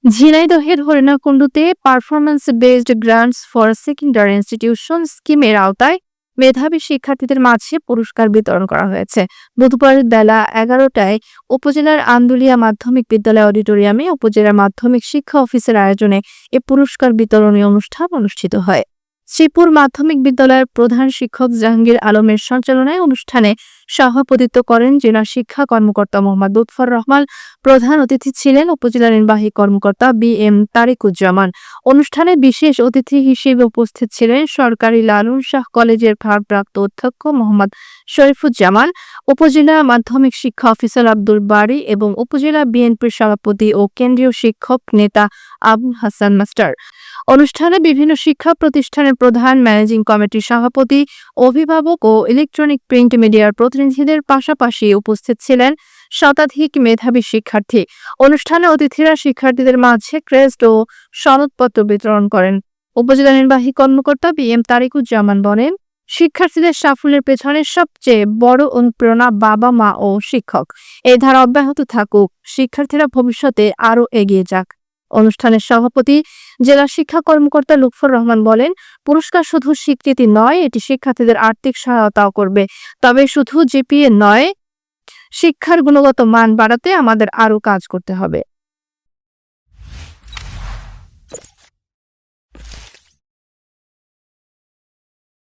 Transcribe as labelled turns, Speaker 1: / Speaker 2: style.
Speaker 1: ঝিনাইদহের হরিণাকুণ্ডুতে performance based grants for secondary institution স্কিমের আওতায় মেধাবী শিক্ষার্থীদের মাঝে পুরস্কার বিতরণ করা হয়েছে। বুধবার বেলা 11টায় উপজেলার আন্দুলিয়া মাধ্যমিক বিদ্যালয় অডিটোরিয়ামে উপজেলা মাধ্যমিক শিক্ষা অফিসের আয়োজনে এ পুরস্কার বিতরণী অনুষ্ঠান অনুষ্ঠিত হয়। শ্রীপুর মাধ্যমিক বিদ্যালয়ের প্রধান শিক্ষক জাহাঙ্গীর আলমের সঞ্চালনায় অনুষ্ঠানে সভাপতিত্ব করেন জেলা শিক্ষা কর্মকর্তা মোহাম্মদ লুৎফর রহমান। প্রধান অতিথি ছিলেন উপজেলা নির্বাহী কর্মকর্তা বি.এম. তারিকুজ্জামান। অনুষ্ঠানে বিশেষ অতিথি হিসেবে উপস্থিত ছিলেন সরকারি লালন শাহ কলেজের ভারপ্রাপ্ত অধ্যক্ষ মোহাম্মদ শরীফুজ্জামান, উপজেলা মাধ্যমিক শিক্ষা অফিসার আব্দুল বারী এবং উপজেলা বিএনপির সভাপতি ও কেন্দ্রীয় শিক্ষক নেতা আবুল হাসান মাস্টার। অনুষ্ঠানে বিভিন্ন শিক্ষা প্রতিষ্ঠানের প্রধান, ম্যানেজিং কমিটির সভাপতি, অভিভাবক ও ইলেকট্রনিক প্রিন্ট মিডিয়ার প্রতিনিধিদের পাশাপাশি উপস্থিত ছিলেন শতাধিক মেধাবী শিক্ষার্থী। অনুষ্ঠানে অতিথিরা শিক্ষার্থীদের মাঝে ক্রেস্ট ও সনদপত্র বিতরণ করেন। উপজেলা নির্বাহী কর্মকর্তা বি.এম. তারিকুজ্জামান বলেন, শিক্ষার্থীদের সাফল্যের পেছনে সবচেয়ে বড় অনুপ্রেরণা বাবা-মা ও শিক্ষক। এই ধারা অব্যাহত থাকুক, শিক্ষার্থীরা ভবিষ্যতে আরও এগিয়ে যাক। অনুষ্ঠানের সভাপতি জেলা শিক্ষা কর্মকর্তা লুৎফর রহমান বলেন, পুরস্কার শুধু স্বীকৃতি নয়, এটি শিক্ষার্থীদের আর্থিক সহায়তাও করবে। তবে শুধু জিপিএ নয়, শিক্ষার গুণগত মান বাড়াতে আমাদের আরও কাজ করতে হবে।